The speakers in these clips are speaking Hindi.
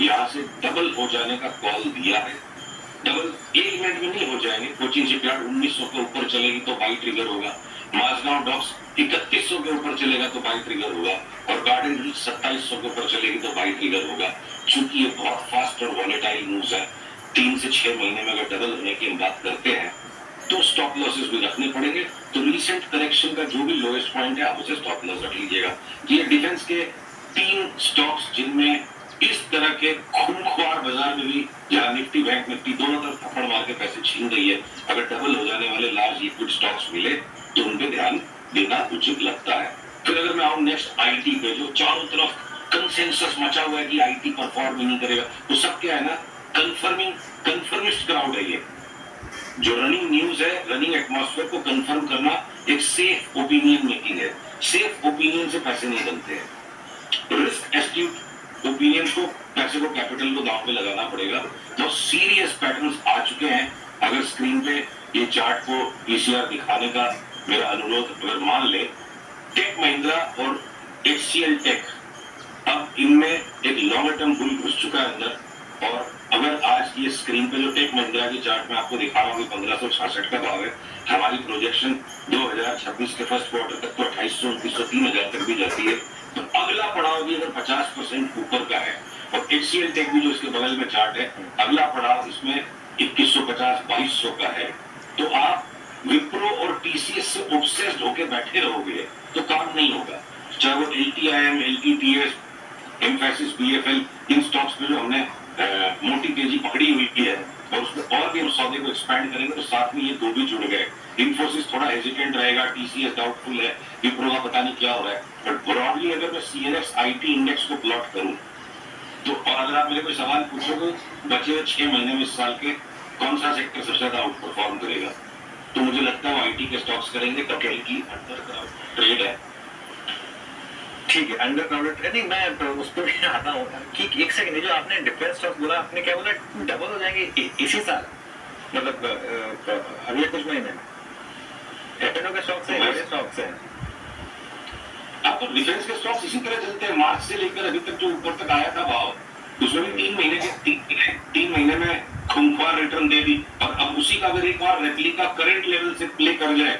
यहाँ से डबल हो जाने का कॉल दिया है। डबल एक मिनट में नहीं हो जाएंगे। कोचिन शिपयार्ड 1900 के ऊपर चलेगी तो बाई ट्रिगर होगा। माझगांव डॉक्स 3100 के ऊपर चलेगा तो बाई ट्रिगर होगा। और गार्डन रिच 2700 के ऊपर चलेगी तो बाई ट्रिगर होगा। चूंकि ये बहुत फास्ट और वॉलेटाइल मूव्स है, 3 से 6 महीने में अगर डबल होने की हम बात करते हैं तो स्टॉप लॉसेस भी रखने पड़ेंगे। तो रिसेंट करेक्शन का जो भी लोएस्ट पॉइंट है आप उसे स्टॉप लॉस रख लीजिएगा। ये डिफेंस के 3 स्टॉक्स जिनमें इस तरह के खूंखार बाजार में भी, जहां निफ्टी बैंक निफ्टी दोनों तरफ थप्पड़ मार के पैसे छीन रही है, अगर डबल हो जाने वाले लार्ज लिक्विड स्टॉक्स मिले तो उन पे ध्यान देना उचित लगता है। फिर अगर मैं आऊं नेक्स्ट आईटी पे, जो चारों तरफ कंसेंसस मचा हुआ है कि आईटी परफॉर्म नहीं करेगा, तो सब क्या है ना, कंफर्मिस्ट क्राउड है ये। जो रनिंग न्यूज है, रनिंग एटमॉस्फेयर को कंफर्म करना एक सेफ ओपिनियन मेकिंग है। सेफ ओपिनियन से पैसे नहीं बनते हैं। रिस्क एस्ट्यूट ओपिनियन को, पैसे को, कैपिटल को दांव पे लगाना पड़ेगा। तो सीरियस पैटर्न्स आ चुके हैं। अगर स्क्रीन पे ये चार्ट को पीसीआर दिखाने का मेरा अनुरोध अगर मान ले, टेक महिंद्रा और एचसीएल टेक, अब इनमें एक लॉन्गर टर्म बुल घुस चुका है अंदर। और अगर आज ये स्क्रीन पे जो टेक महिंद्रा की चार्ट में आपको दिखा रहा हूँ 1566 का भाव है, हमारी प्रोजेक्शन 2026 के फर्स्ट क्वार्टर तक तो 2800, 2900, 3000 तक भी जाती है। तो अगला पड़ाव भी अगर 50% ऊपर का है, और एचसीएल टेक भी जो इसके बगल में चार्ट है, अगला पड़ाव इसमें 2150, 2200 का है, तो आप विप्रो और टीसीएस से ऑब्सेस्ड होकर बैठे रहोगे तो काम नहीं होगा। चाहे वो एलटीआईएम, एलटीटीएस, एम्फेसिस, बीएफएल, इन स्टॉक्स पे जो हमने मोटी तेजी पकड़ी हुई है, और उसमें और भी हम सौदे को एक्सपैंड करेंगे तो साथ में ये दो भी जुड़ गए। इन्फोसिस थोड़ा हेजिटेंट रहेगा, टीसीएस डाउटफुल है, विप्रो का पता नहीं क्या हो रहा है। बट ब्रॉडली अगर मैं सीएनएक्स आईटी इंडेक्स को प्लॉट करूं तो, और अगर आप मेरे कोई सवाल पूछोगे बचे हुए 6 महीने में इस साल के कौन सा सेक्टर सबसे ज्यादा आउट परफॉर्म करेगा, तो मुझे लगता है वो आईटी के स्टॉक्स करेंगे। कपिल की अंडर ट्रेड है, ठीक है, अंडर क्राउडेड नहीं, मैं उस पर भी आता हूँ। ठीक, एक सेकंड, जो आपने डिफेंस स्टॉक बोला, आपने क्या बोला, डबल हो जाएंगे इसी साल, मतलब अगले कुछ महीने में? एफएनओ के स्टॉक से, बड़े स्टॉक से अब तो डिफेंस के स्टॉक्स इसी तरह चलते हैं। मार्च से लेकर अभी तक जो ऊपर तक आया था भाव, उसमें भी 3 महीने में खूंखार रिटर्न दे दी। और अब उसी का अगर एक बार रेप्लिका करंट लेवल से प्ले कर जाए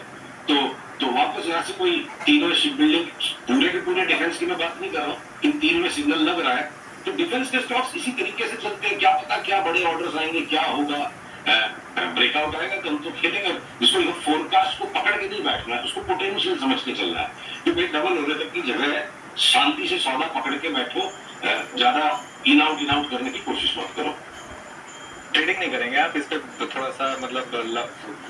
तो वापस यहाँ से कोई तीनों शिप बिल्डिंग, पूरे के पूरे डिफेंस की मैं बात नहीं कर रहा हूँ, इन 3 में सिग्नल लग रहा है। तो डिफेंस के स्टॉक्स इसी तरीके से चलते हैं। क्या पता क्या बड़े ऑर्डर्स आएंगे, क्या होगा, ब्रेकआउट आएगा, कल तो खेलेगा। इसको फोरकास्ट को पकड़ के नहीं बैठना है, उसको पोटेंशियल समझ के चलना है कि भाई डबल होने तक की जगह है, शांति से सौदा पकड़ के बैठो, ज्यादा इन आउट करने की कोशिश मत करो। ट्रेडिंग नहीं करेंगे आप इस पे, तो थोड़ा सा मतलब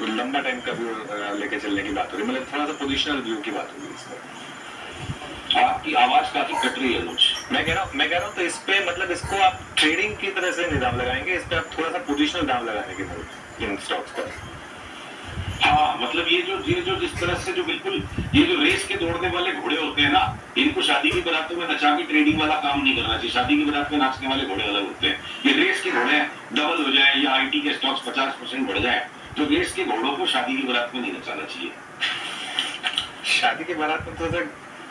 लंबा टाइम का व्यू लेके चलने की बात हो रही है, मतलब थोड़ा सा पोजिशनल व्यू की बात हो रही है इस पर। आपकी आवाज काफी कट रही है मुझ। मैं कह रहा हूँ तो इस पे मतलब इसको आप ट्रेडिंग की तरह से नहीं दाम लगाएंगे, इस पे आप थोड़ा सा पोजिशनल दाम लगाने की जरूरत इन स्टॉक्स पर। हाँ, मतलब ये जो जिस तरह से जो बिल्कुल ये जो रेस के दौड़ने वाले घोड़े होते हैं ना, इनको शादी की बारातों में नचा के ट्रेडिंग वाला काम नहीं करना चाहिए। शादी की बारात में नाचने वाले घोड़े अलग होते हैं। ये रेस के घोड़े डबल हो जाए या आईटी के स्टॉक्स 50% बढ़ जाए, तो रेस के घोड़ों को शादी की बारात में नहीं नचाना चाहिए। शादी की बारात में तो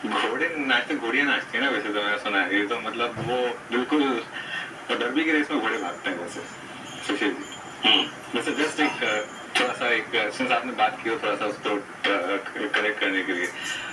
घोड़े नाचते, घोड़ियां नाचती है ना, वैसे तो मैंने सुना है। ये तो मतलब वो बिल्कुल डर्बी की रेस में घोड़े भागते हैं वैसे, सुशील जी। वैसे जस्ट एक थोड़ा सा, एक सिंस आपने बात की हो, थोड़ा सा उसको करेक्ट करने के लिए,